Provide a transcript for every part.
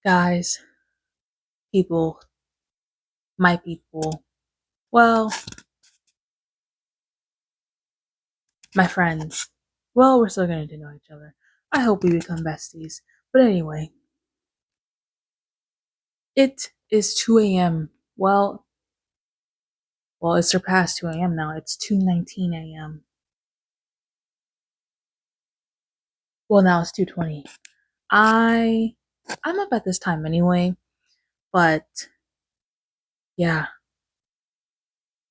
Guys, people, my people, well, my friends. Well, we're still gonna get to know each other. I hope we become besties. But anyway, it is 2 a.m. Well, it's surpassed 2 a.m. now. It's 2:19 a.m. Well, now it's 2:20. I'm up at this time anyway, but yeah,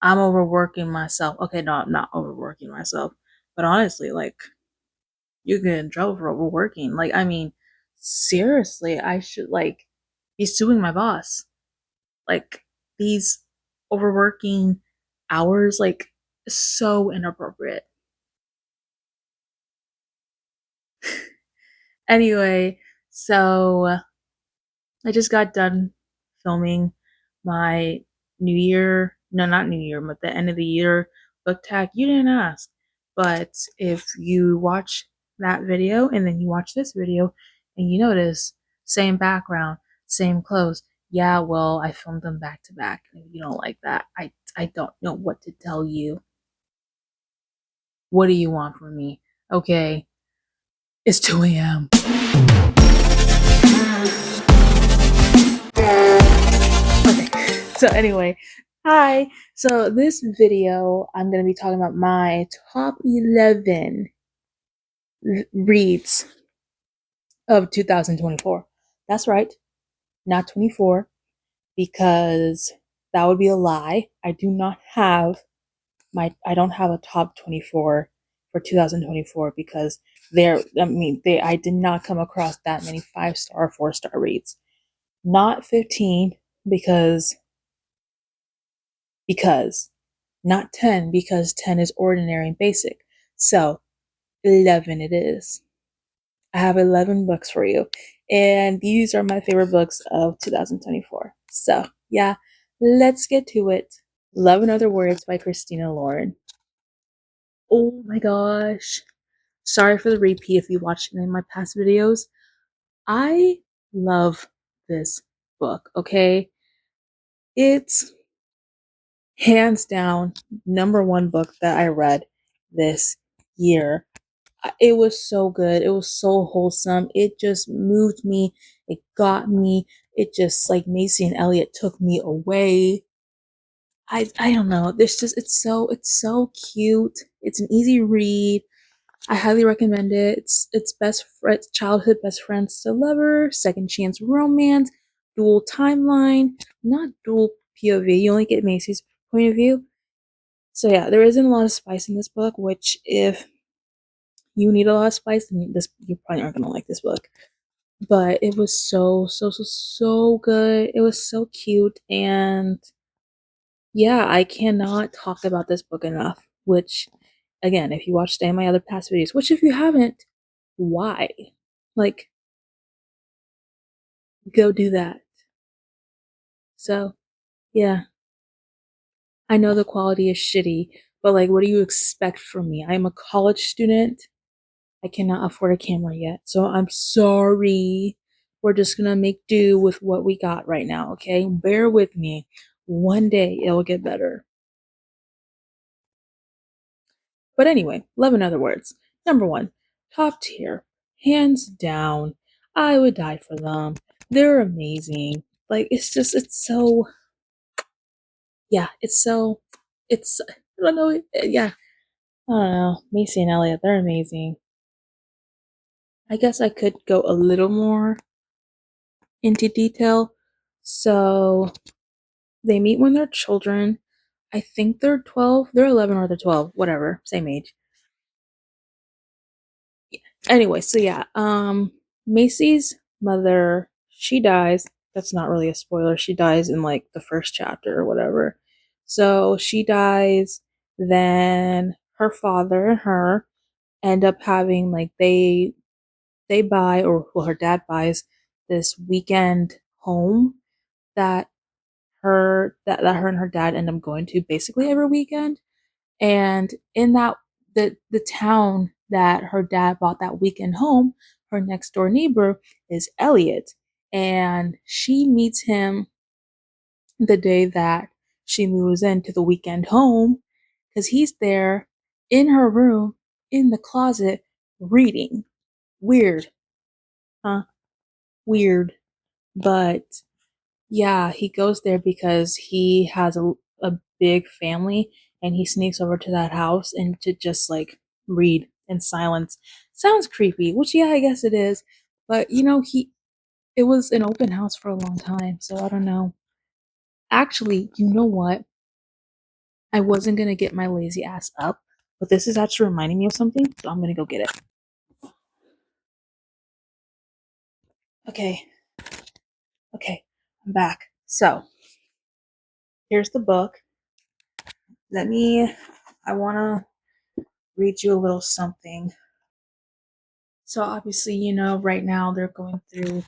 I'm overworking myself. Okay, no, I'm not overworking myself. But honestly, like, you get in trouble for overworking. Like, I mean, seriously, I should, like, be suing my boss. Like, these overworking hours, like, so inappropriate. Anyway, so I just got done filming my New Year, no, not New Year, but the end of the year book tag. You didn't ask, but if you watch that video and then you watch this video and you notice same background, same clothes, yeah, well, I filmed them back to back. If you don't like that, I don't know what to tell you. What do you want from me? Okay, it's 2 a.m. Okay, so anyway, hi. So this video, I'm going to be talking about my top 11 reads of 2024. That's right, not 24, because that would be a lie. I don't have a top 24 for 2024 because I did not come across that many 5-star, 4-star reads. Not 15 because not 10 because 10 is ordinary and basic. So 11 it is. I have 11 books for you, and these are my favorite books of 2024. So yeah, let's get to it. Love in Other Words by Christina Lauren. Oh my gosh. Sorry for the repeat if you watched any of my past videos. I love this book, okay? It's hands down #1 book that I read this year. It was so good. It was so wholesome. It just moved me. It got me. It just, like, Macy and Elliot took me away. I don't know. It's so cute. It's an easy read. I highly recommend it. It's childhood best friends to lover, second chance romance, dual timeline, not dual POV. You only get Macy's point of view. So yeah, there isn't a lot of spice in this book, which if you need a lot of spice, then you probably aren't gonna like this book. But it was so good. It was so cute, and yeah, I cannot talk about this book enough. Which, again, if you watched any of my other past videos, which if you haven't, why? Like, go do that. So yeah, I know the quality is shitty, but like, what do you expect from me? I am a college student. I cannot afford a camera yet, so I'm sorry. We're just gonna make do with what we got right now, okay? Bear with me. One day it'll get better. But anyway, Love in Other Words. #1, top tier, hands down. I would die for them. They're amazing. Like, it's so, yeah, I don't know, yeah, I don't know. Macy and Elliot, they're amazing. I guess I could go a little more into detail. So they meet when they're children. I think they're 12. They're 11 or they're 12. Whatever. Same age. Anyway, so yeah. Macy's mother, she dies. That's not really a spoiler. She dies in like the first chapter or whatever. So she dies. Then her father and her end up having, like, they buy, or well, her dad buys this weekend home that her and her dad end up going to basically every weekend. And in that, the town that her dad bought that weekend home, her next door neighbor is Elliot. and she meets him the day that she moves into the weekend home because he's there in her room in the closet reading. Weird, huh? Weird. But yeah, he goes there because he has a big family and he sneaks over to that house and to just like read in silence. Sounds creepy, which yeah, I guess it is. But it was an open house for a long time, so I don't know. Actually, you know what? I wasn't gonna get my lazy ass up, but this is actually reminding me of something, so I'm gonna go get it. Okay, okay, I'm back. So here's the book. I wanna read you a little something. So obviously, right now they're going through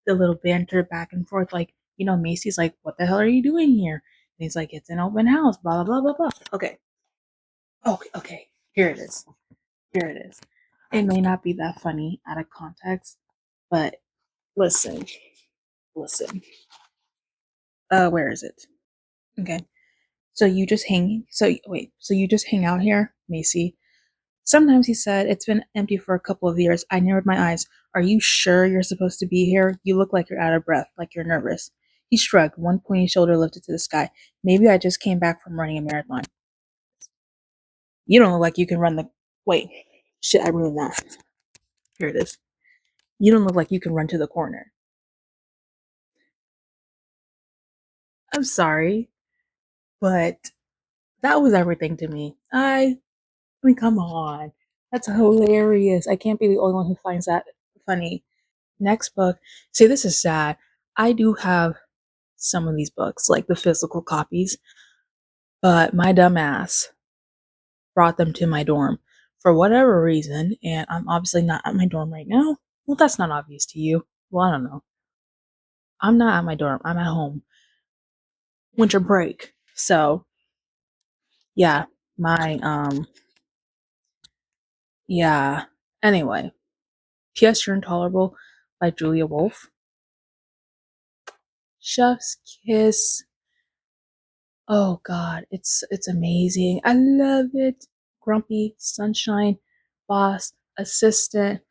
the little banter back and forth. Like, Macy's like, "What the hell are you doing here?" And he's like, "It's an open house." Blah blah blah blah blah. Okay, okay. Here it is. Here it is. It may not be that funny out of context, but listen, listen. Where is it? Okay. So you just hang. So wait. So you just hang out here, Macy. Sometimes he said, "It's been empty for a couple of years." I narrowed my eyes. "Are you sure you're supposed to be here? You look like you're out of breath, like you're nervous." He shrugged, one pointy shoulder lifted to the sky. "Maybe I just came back from running a marathon." "You don't look like you can run the. Wait. Shit, I ruined that. Here it is. "You don't look like you can run to the corner." I'm sorry, but that was everything to me. I mean, come on. That's hilarious. I can't be the only one who finds that funny. Next book. See, this is sad. I do have some of these books, like the physical copies, but my dumb ass brought them to my dorm for whatever reason, and I'm obviously not at my dorm right now. Well, that's not obvious to you. Well, I don't know. I'm not at my dorm. I'm at home. Winter break. So, yeah, my yeah. Anyway, P.S. You're Intolerable by Julia Wolf. Chef's Kiss. Oh God, it's amazing. I love it. Grumpy, sunshine, boss, assistant.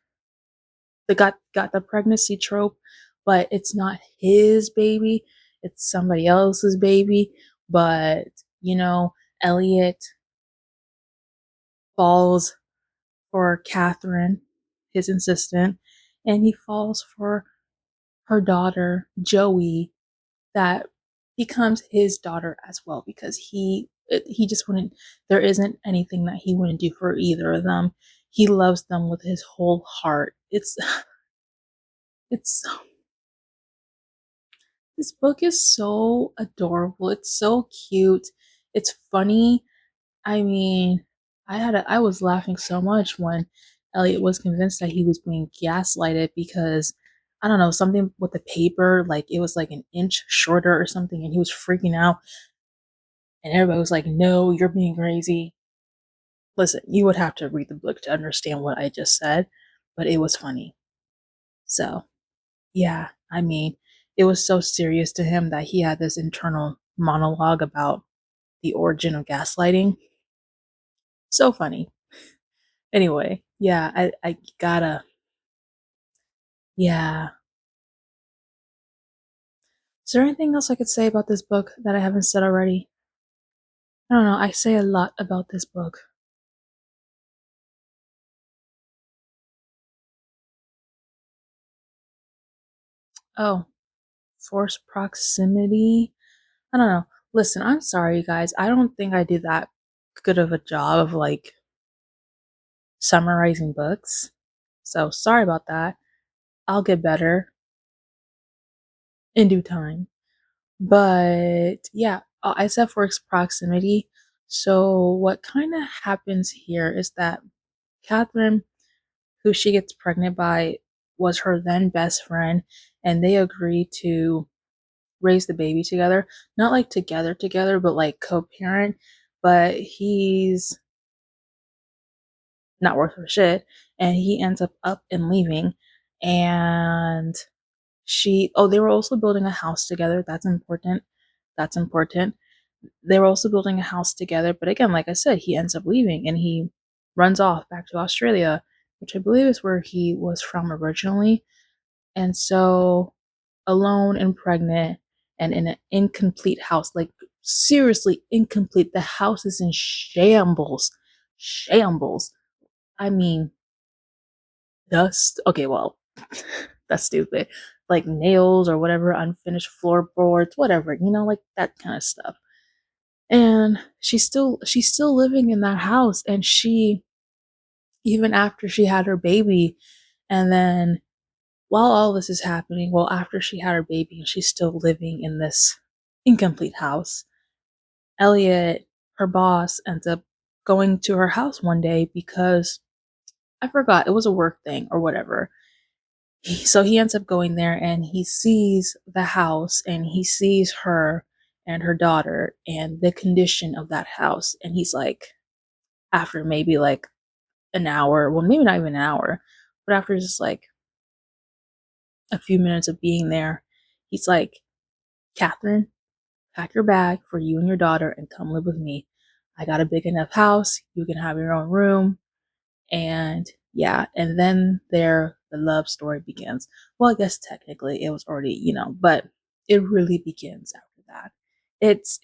They got the pregnancy trope, but it's not his baby. It's somebody else's baby. But Elliot falls for Catherine, his assistant, and he falls for her daughter, Joey, that becomes his daughter as well because he just wouldn't there isn't anything that he wouldn't do for either of them. He loves them with his whole heart. It's this book is so adorable. It's so cute. It's funny. I mean, I was laughing so much when Elliot was convinced that he was being gaslighted because I don't know, something with the paper, like it was like an inch shorter or something, and he was freaking out. And everybody was like, "No, you're being crazy." Listen, you would have to read the book to understand what I just said, but it was funny. So, yeah, I mean, it was so serious to him that he had this internal monologue about the origin of gaslighting. So funny. Anyway, yeah, I gotta, yeah. Is there anything else I could say about this book that I haven't said already? I don't know, I say a lot about this book. Oh, forced proximity. I don't know. Listen, I'm sorry, you guys. I don't think I do that good of a job of like summarizing books. So sorry about that. I'll get better in due time. But yeah, I said forced proximity. So what kind of happens here is that Catherine, who she gets pregnant by, was her then best friend, and they agree to raise the baby together. Not like together, but like co-parent. But he's not worth a shit, and he ends up and leaving, and they were also building a house together. That's important. That's important. They were also building a house together, but again, like I said, he ends up leaving and he runs off back to Australia, which I believe is where he was from originally. And so, alone and pregnant and in an incomplete house, like seriously incomplete. The house is in shambles. Shambles. I mean, dust. Okay, well, that's stupid. Like nails or whatever, unfinished floorboards, whatever, like that kind of stuff. And she's still living in that house, and she, even after she had her baby, and then while all this is happening, well, after she had her baby and she's still living in this incomplete house, Elliot, her boss, ends up going to her house one day because I forgot, it was a work thing or whatever. So he ends up going there and he sees the house and he sees her and her daughter and the condition of that house. And he's like, after maybe like an hour, well, maybe not even an hour, but after just like a few minutes of being there, he's like, Catherine, pack your bag for you and your daughter and come live with me. I got a big enough house. You can have your own room. And yeah, and then the love story begins. Well, I guess technically it was already, but it really begins after that. It's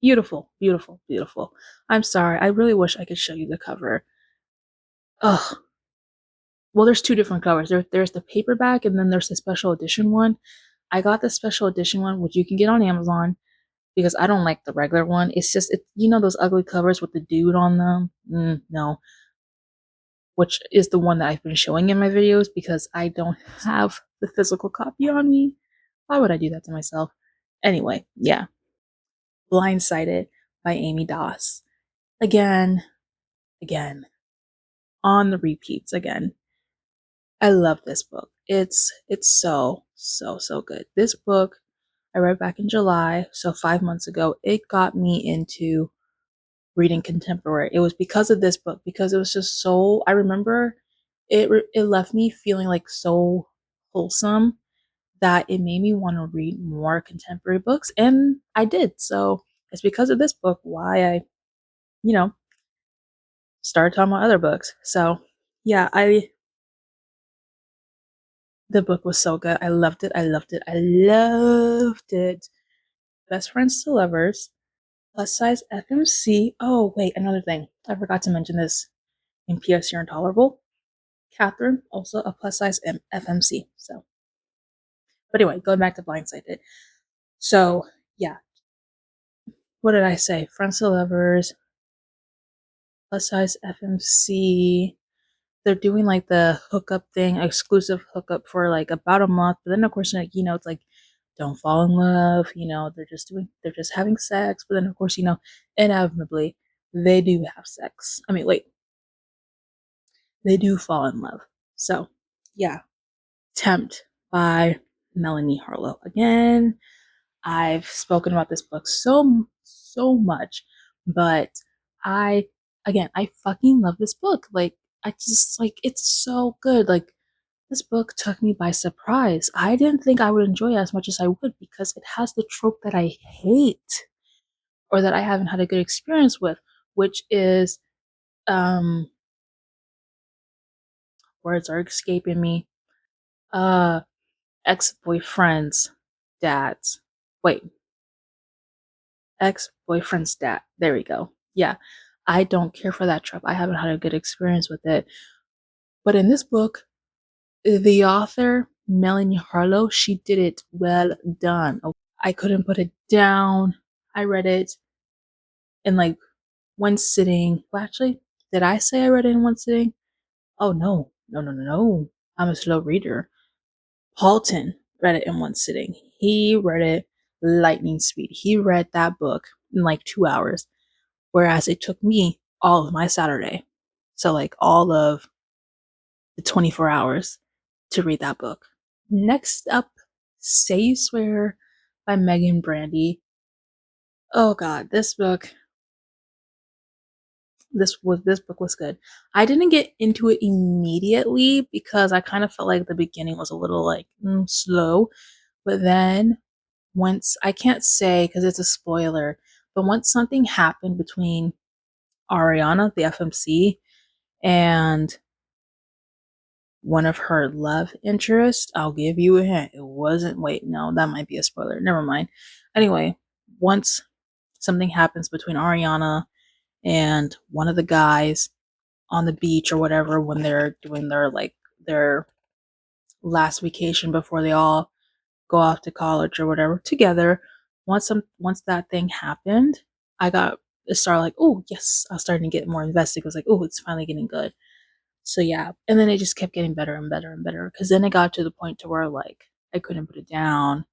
beautiful, beautiful, beautiful. I'm sorry. I really wish I could show you the cover. Oh, well, there's two different covers. There's the paperback and then there's the special edition one. I got the special edition one, which you can get on Amazon because I don't like the regular one. It's just, those ugly covers with the dude on them. No, which is the one that I've been showing in my videos because I don't have the physical copy on me. Why would I do that to myself? Anyway, yeah. Blindsided by Amy Daws. Again, on the repeats again. I love this book. It's so, so, so good. This book I read back in July, so 5 months ago. It got me into reading contemporary. It was because of this book, because it was just so, I remember it left me feeling like so wholesome that it made me want to read more contemporary books, and I did. So it's because of this book why I, you know, started talking about other books. So yeah, the book was so good. I loved it. I loved it. I loved it. Best Friends to Lovers, Plus Size FMC. Oh, wait, another thing. I forgot to mention this in PS You're Intolerable. Catherine, also a plus size FMC. So, but anyway, going back to Blindsided. So, yeah. What did I say? Friends to Lovers, plus size FMC. They're doing like the hookup thing, exclusive hookup for like about a month. But then, of course, like, it's like, don't fall in love. They're just having sex. But then, of course, inevitably, they do have sex. I mean, wait, they do fall in love. So, yeah. Tempt by Melanie Harlow. Again, I've spoken about this book so much, but I fucking love this book. Like, I just like, it's so good. Like, this book took me by surprise. I didn't think I would enjoy it as much as I would because it has the trope that I hate or that I haven't had a good experience with, which is words are escaping me. Ex-boyfriend's dad's wait, ex-boyfriend's dad. There we go. Yeah, I don't care for that trope. I haven't had a good experience with it. But in this book, the author, Melanie Harlow, she did it well done. I couldn't put it down. I read it in like one sitting. Well, actually, did I say I read it in one sitting? Oh, no. No. I'm a slow reader. Halton read it in one sitting. He read it lightning speed. He read that book in like 2 hours, whereas it took me all of my Saturday. So, like, all of the 24 hours to read that book. Next up, Say You Swear by Meagan Brandy. Oh God, this book. this book was good. I didn't get into it immediately because I kind of felt like the beginning was a little like slow, but then once, I can't say because it's a spoiler, but once something happened between Ariana, the FMC, and one of her love interests, I'll give you a hint. It wasn't, wait, no, that might be a spoiler. Never mind. Anyway, once something happens between Ariana and one of the guys on the beach or whatever, when they're doing their last vacation before they all go off to college or whatever together, once that thing happened, it started like, oh yes, I was starting to get more invested. It was like, oh, it's finally getting good. So yeah, and then it just kept getting better and better and better, because then it got to the point to where like I couldn't put it down.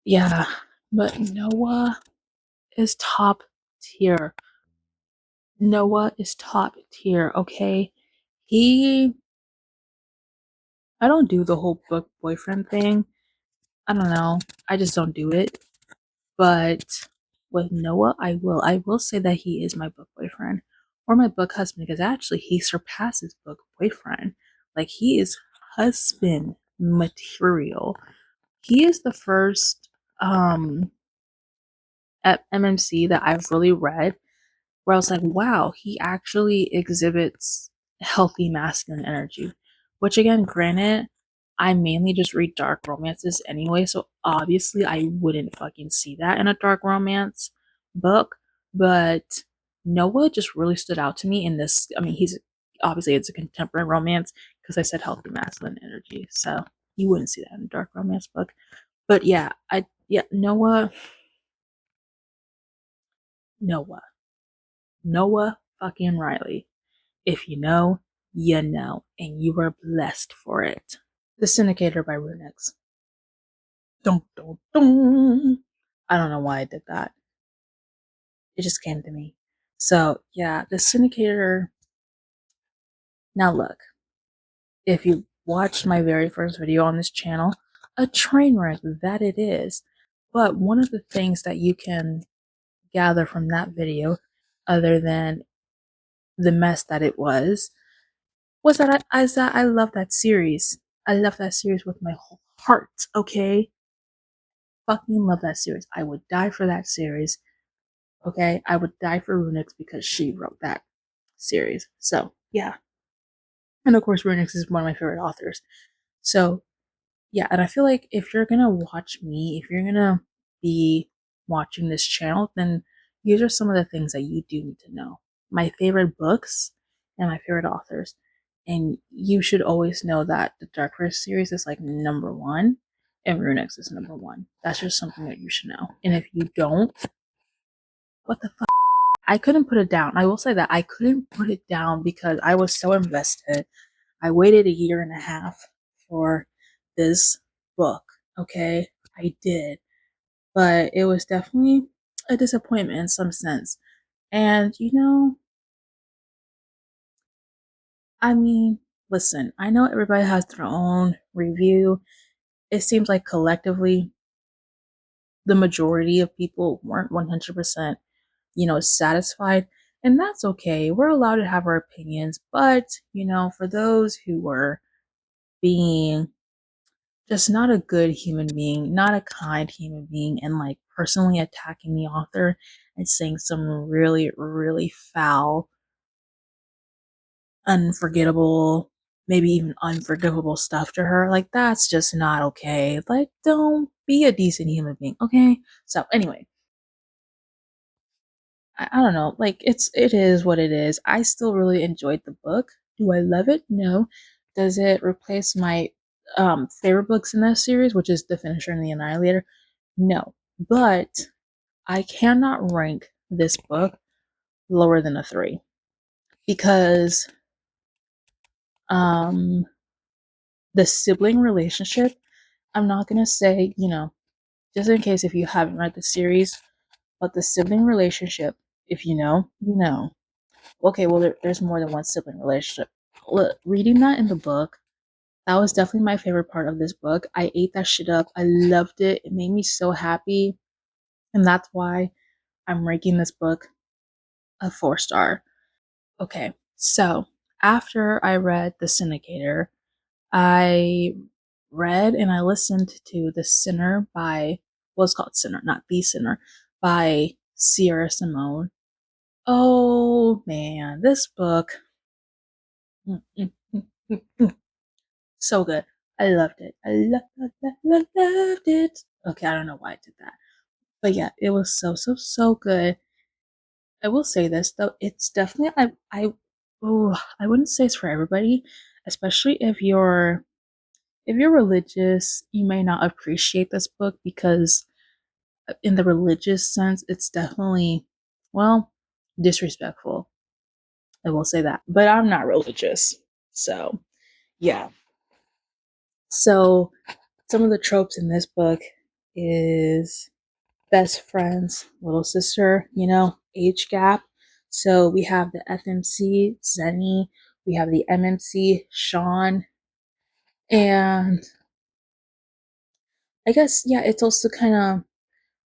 Yeah, but Noah is top tier. Noah is top tier, okay? He I don't do the whole book boyfriend thing. I don't know. I just don't do it. But with Noah, I will. I will say that he is my book boyfriend or my book husband, because actually he surpasses book boyfriend. Like, he is husband material. He is the first at MMC that I've really read where I was like, wow, he actually exhibits healthy masculine energy. Which, again, granted, I mainly just read dark romances anyway, so obviously I wouldn't fucking see that in a dark romance book. But Noah just really stood out to me in this. I mean, he's obviously, it's a contemporary romance because I said healthy masculine energy, so you wouldn't see that in a dark romance book. But yeah, Noah Noah fucking Riley. If you know, you know, and you are blessed for it. The Syndicater by Runyx. Dun, dun, dun. I don't know why I did that. It just came to me. So, yeah, the Syndicator. Now, look, if you watched my very first video on this channel, a train wreck that it is. But one of the things that you can gather from that video, other than the mess that it was that I love that series. I love that series with my whole heart, okay? Fucking love that series. I would die for that series, okay? I would die for Runyx because she wrote that series. So, yeah. And of course, Runyx is one of my favorite authors. So, yeah, and I feel like if you're gonna watch me, if you're gonna be watching this channel, then these are some of the things that you do need to know. My favorite books and my favorite authors. And you should always know that the Dark Horse series is like number one and Runyx is number one. That's just something that you should know. And if you don't, what the fuck? I couldn't put it down. I will say that I couldn't put it down because I was so invested. I waited a year and a half for this book, okay? I did. But it was definitely a disappointment in some sense. And, I mean, listen, I know everybody has their own review. It seems like collectively, the majority of people weren't 100%, satisfied. And that's okay. We're allowed to have our opinions. But, for those who were being just not a good human being, not a kind human being, and like personally attacking the author and saying some really, really foul, unforgettable, maybe even unforgivable stuff to her, like, that's just not okay. Like, don't be a decent human being, okay? So, anyway, I don't know. Like, it is what it is. I still really enjoyed the book. Do I love it? No. Does it replace my favorite books in that series, which is The Finisher and The Annihilator? No. But I cannot rank this book lower than a 3 because the sibling relationship, I'm not gonna say, just in case if you haven't read the series, but the sibling relationship, if you know, you know. Okay, well, there's more than one sibling relationship. Look, reading that in the book, that was definitely my favorite part of this book. I ate that shit up. I loved it. It made me so happy. And that's why I'm ranking this book a 4-star. Okay, so after I read The Syndicator, I read and I listened to The Sinner by, well, it's called Sinner, not The Sinner, by Sierra Simone. Oh man, this book, mm, mm, mm, mm, mm, so good. I loved it. I loved it. Okay, I don't know why I did that. But yeah, it was so good. I will say this though, it's definitely I wouldn't say it's for everybody, especially if you're religious, you may not appreciate this book because in the religious sense, it's definitely, well, disrespectful. I will say that. But I'm not religious. So, yeah. So, some of the tropes in this book is best friends, little sister, age gap. So, we have the FMC, Zenny, we have the MMC, Sean, and I guess, yeah, it's also kind of,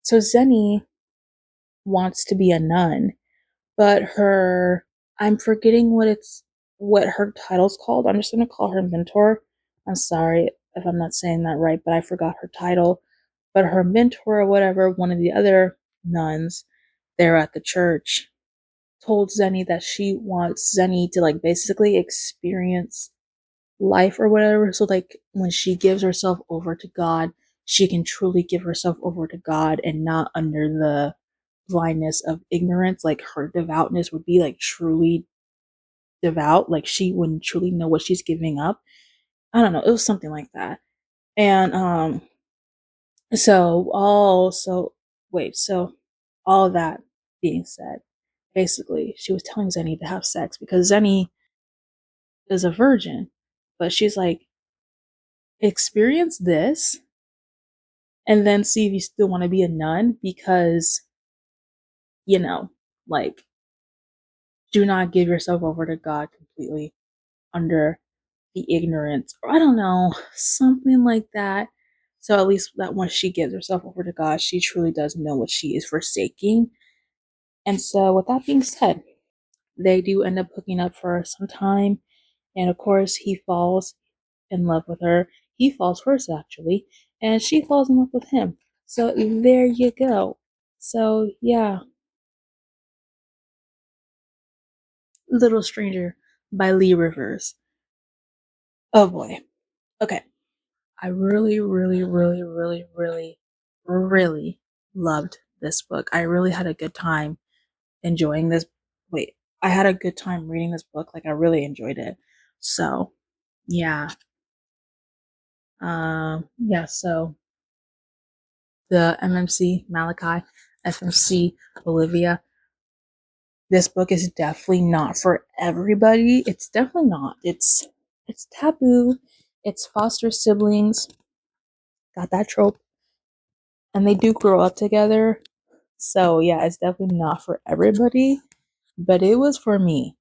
so Zenny wants to be a nun, but I'm forgetting what her title's called. I'm just gonna call her mentor. I'm sorry if I'm not saying that right, but I forgot her title. But her mentor or whatever, one of the other nuns there at the church, told Zenny that she wants Zenny to like basically experience life or whatever. So like when she gives herself over to God, she can truly give herself over to God and not under the blindness of ignorance. Like her devoutness would be like truly devout. Like she wouldn't truly know what she's giving up. I don't know. It was something like that. And so all that being said, basically she was telling Zenny to have sex because Zenny is a virgin, but she's like, experience this and then see if you still want to be a nun because, you know, like, do not give yourself over to God completely under the ignorance, or I don't know, something like that. So at least that once she gives herself over to God, she truly does know what she is forsaking. And so, with that being said, they do end up hooking up for some time. And of course, he falls in love with her. He falls first, actually, and she falls in love with him. So there you go. So yeah, Little Stranger by Leigh Rivers. Oh boy. Okay. I really, really, really, really, really, really loved this book. I really had a good time enjoying this. Wait, I had a good time reading this book. Like, I really enjoyed it. So, yeah. Yeah, so the MMC, Malachi, FMC, Olivia. This book is definitely not for everybody. It's definitely not. It's taboo. It's foster siblings. Got that trope. And they do grow up together. So yeah, it's definitely not for everybody. But it was for me.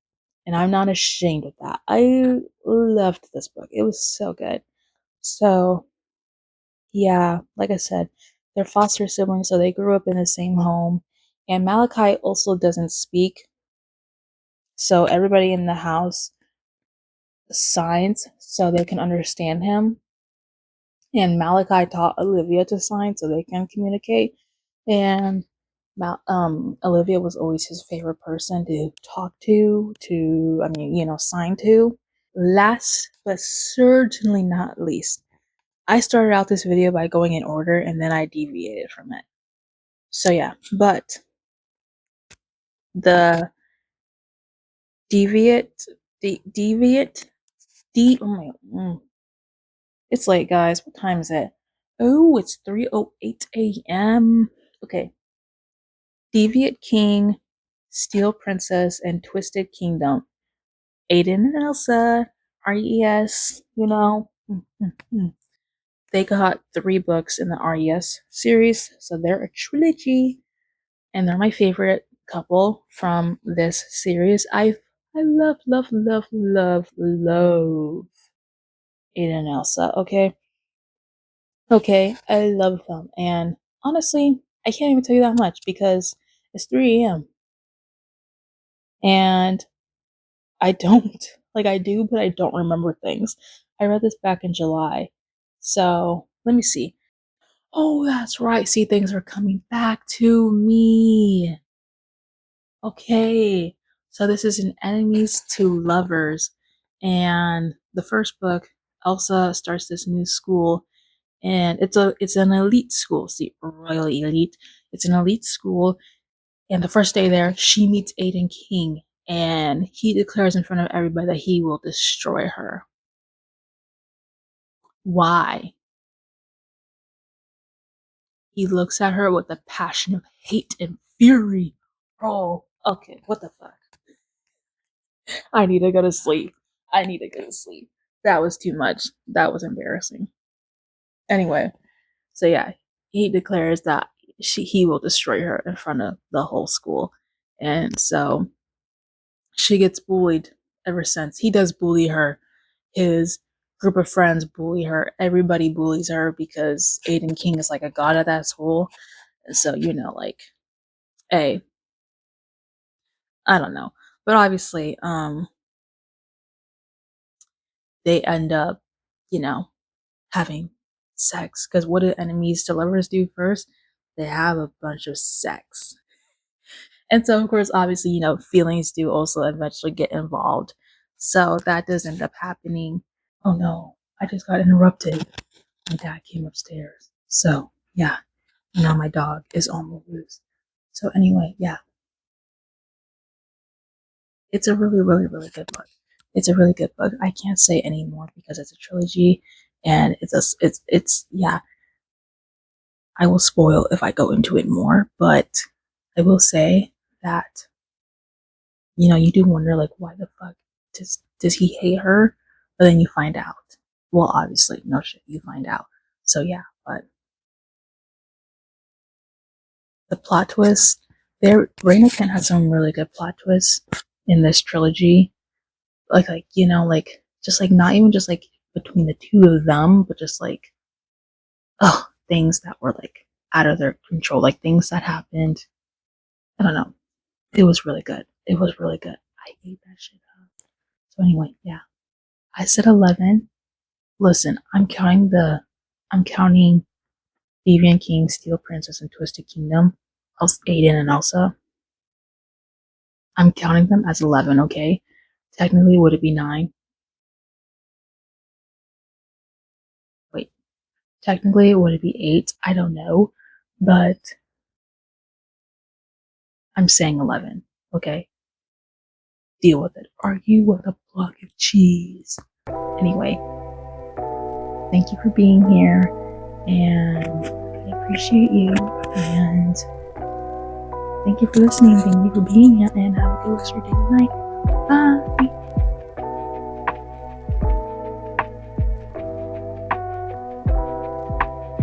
And I'm not ashamed of that. I loved this book. It was so good. So yeah, like I said, they're foster siblings, so they grew up in the same home. And Malachi also doesn't speak. So everybody in the house signs so they can understand him. And Malachi taught Olivia to sign so they can communicate. And Olivia was always his favorite person to talk to, I mean, sign to. Last but certainly not least, I started out this video by going in order and then I deviated from it. So yeah, but the deviate, oh my, it's late, guys. What time is it? Oh, it's 3:08 a.m. Okay. Deviant King, Steel Princess, and Twisted Kingdom. Aiden and Elsa, RES, They got 3 books in the RES series, so they're a trilogy, and they're my favorite couple from this series. I love, love, love, love, love Aiden and Elsa, okay? Okay, I love them, and honestly, I can't even tell you that much because it's 3 a.m. and I don't. Like, I do, but I don't remember things. I read this back in July. So, let me see. Oh, that's right. See, things are coming back to me. Okay. So, this is an enemies to lovers. And the first book, Elsa starts this new school, and it's an elite school. See, royally elite. It's an elite school, and the first day there, she meets Aiden King, and he declares in front of everybody that he will destroy her. Why? He looks at her with a passion of hate and fury. Oh, okay, what the fuck? I need to go to sleep. I need to go to sleep. That was too much. That was embarrassing. Anyway, so yeah, he declares that he will destroy her in front of the whole school. And so she gets bullied ever since. He does bully her. His group of friends bully her. Everybody bullies her because Aiden King is like a god at that school. And so, like, hey, I don't know. But obviously, they end up, having sex. Because what do enemies to lovers do first? They have a bunch of sex. And so, of course, obviously, feelings do also eventually get involved. So that does end up happening. Oh no, I just got interrupted. My dad came upstairs. So, yeah, now my dog is on the loose. So, anyway, yeah, it's a really, really, really good book. It's a really good book. I can't say any more because it's a trilogy, and yeah. I will spoil if I go into it more, but I will say that you do wonder, like, why the fuck does he hate her? But then you find out. Well, obviously, no shit, you find out. So yeah, but the plot twist there, Rina has some really good plot twists in this trilogy. Like just like not even just like between the two of them, but just like things that were like out of their control, like things that happened. I don't know. It was really good. It was really good. I ate that shit up. So anyway, yeah. I said 11. Listen, I'm counting Deviant King, Steel Princess, and Twisted Kingdom, Aiden and Elsa. I'm counting them as 11, okay? Technically, would it be 9? Wait. Technically, would it be 8? I don't know. But I'm saying 11, okay? Deal with it. Are you with a block of cheese? Anyway, thank you for being here, and I appreciate you, and thank you for listening, thank you for being here, and have a good rest of your day and night. Bye!